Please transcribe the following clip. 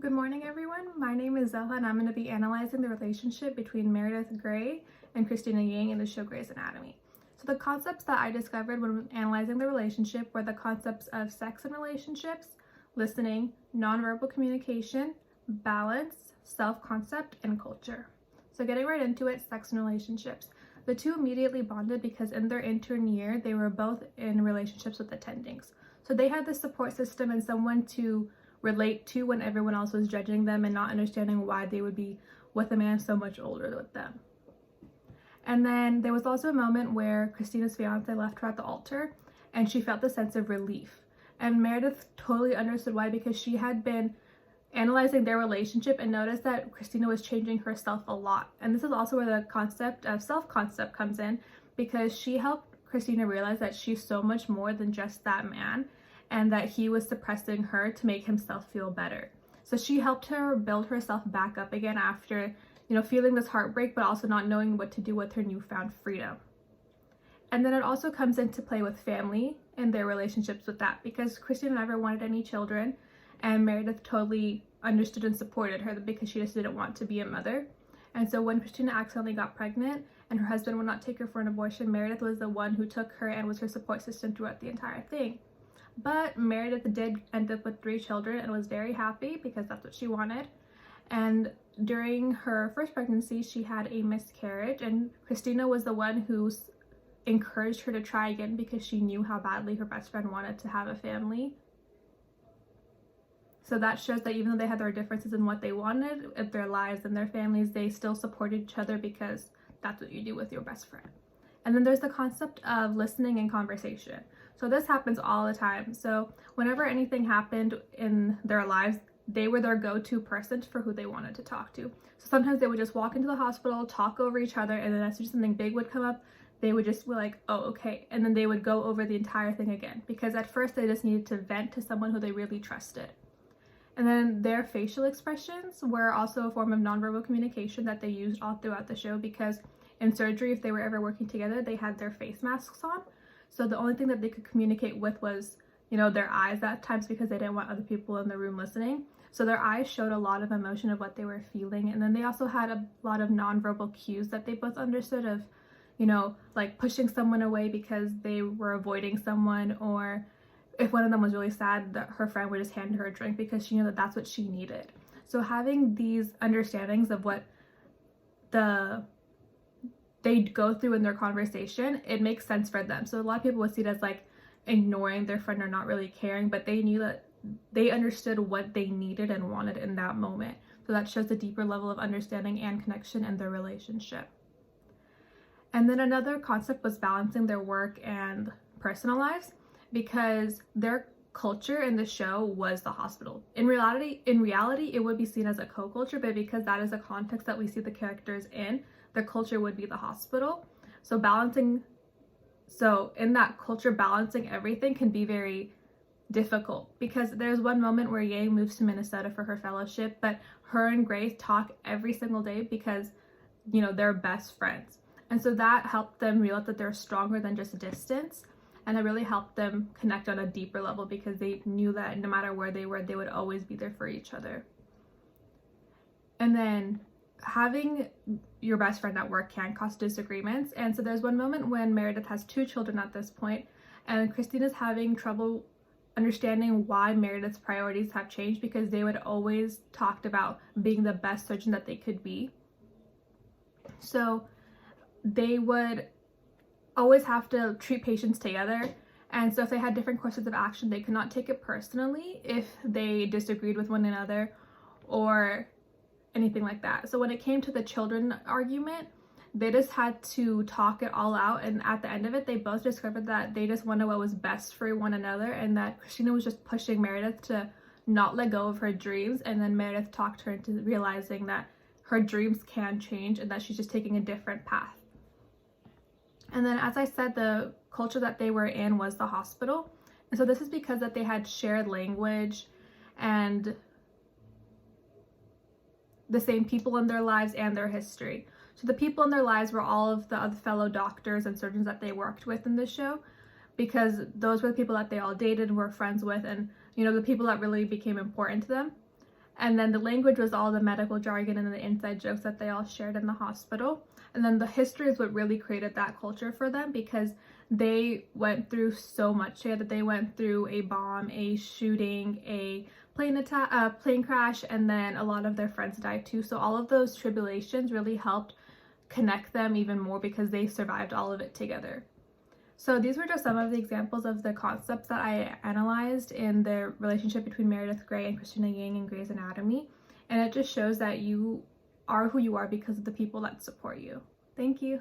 Good morning, everyone. My name is Zelha, and I'm going to be analyzing the relationship between Meredith Grey and Cristina Yang in the show Grey's Anatomy. So the concepts that I discovered when analyzing the relationship were the concepts of sex and relationships, listening, nonverbal communication, balance, self-concept, and culture. So getting right into it, sex and relationships. The two immediately bonded because in their intern year, they were both in relationships with attendings. So they had the support system and someone to relate to when everyone else was judging them and not understanding why they would be with a man so much older than them. And then there was also a moment where Christina's fiance left her at the altar and she felt the sense of relief. And Meredith totally understood why, because she had been analyzing their relationship and noticed that Cristina was changing herself a lot. And this is also where the concept of self-concept comes in, because she helped Cristina realize that she's so much more than just that man, and that he was suppressing her to make himself feel better. So she helped her build herself back up again after, feeling this heartbreak, but also not knowing what to do with her newfound freedom. And then it also comes into play with family and their relationships with that, because Cristina never wanted any children, and Meredith totally understood and supported her because she just didn't want to be a mother. And so when Cristina accidentally got pregnant and her husband would not take her for an abortion, Meredith was the one who took her and was her support system throughout the entire thing. But Meredith did end up with 3 children and was very happy because that's what she wanted. And during her first pregnancy, she had a miscarriage, and Cristina was the one who encouraged her to try again because she knew how badly her best friend wanted to have a family. So that shows that even though they had their differences in what they wanted in their lives and their families, they still supported each other because that's what you do with your best friend. And then there's the concept of listening and conversation. So this happens all the time. So whenever anything happened in their lives, they were their go-to person for who they wanted to talk to. So sometimes they would just walk into the hospital, talk over each other, and then as soon as something big would come up, they would just be like, oh, okay. And then they would go over the entire thing again, because at first they just needed to vent to someone who they really trusted. And then their facial expressions were also a form of nonverbal communication that they used all throughout the show, because in surgery, if they were ever working together, they had their face masks on. So the only thing that they could communicate with was, their eyes at times, because they didn't want other people in the room listening. So their eyes showed a lot of emotion of what they were feeling. And then they also had a lot of nonverbal cues that they both understood of, like pushing someone away because they were avoiding someone, or if one of them was really sad, that her friend would just hand her a drink because she knew that that's what she needed. So having these understandings of what they go through in their conversation, it makes sense for them. So a lot of people would see it as like ignoring their friend or not really caring, but they knew that they understood what they needed and wanted in that moment. So that shows a deeper level of understanding and connection in their relationship. And then another concept was balancing their work and personal lives, because their culture in the show was the hospital. In reality, it would be seen as a co-culture, but because that is the context that we see the characters in, the culture would be the hospital. So in that culture, balancing everything can be very difficult, because there's one moment where Yang moves to Minnesota for her fellowship, but her and Grace talk every single day because, they're best friends. And so that helped them realize that they're stronger than just distance. And it really helped them connect on a deeper level, because they knew that no matter where they were, they would always be there for each other. And then having your best friend at work can cause disagreements. And so there's one moment when Meredith has 2 children at this point, and Christina's having trouble understanding why Meredith's priorities have changed, because they would always talked about being the best surgeon that they could be. So they would always have to treat patients together. And so if they had different courses of action, they could not take it personally if they disagreed with one another or anything like that. So when it came to the children argument, they just had to talk it all out, and at the end of it, they both discovered that they just wanted what was best for one another, and that Cristina was just pushing Meredith to not let go of her dreams, and then Meredith talked her into realizing that her dreams can change and that she's just taking a different path. And then, as I said, the culture that they were in was the hospital. And so this is because that they had shared language and the same people in their lives and their history. So the people in their lives were all of the other fellow doctors and surgeons that they worked with in the show, because those were the people that they all dated and were friends with, and the people that really became important to them. And then the language was all the medical jargon and the inside jokes that they all shared in the hospital. And then the history is what really created that culture for them, because they went through so much together. They went through a bomb, a shooting, a plane crash, and then a lot of their friends died too. So all of those tribulations really helped connect them even more because they survived all of it together. So these were just some of the examples of the concepts that I analyzed in the relationship between Meredith Grey and Cristina Yang in Grey's Anatomy. And it just shows that you are who you are because of the people that support you. Thank you.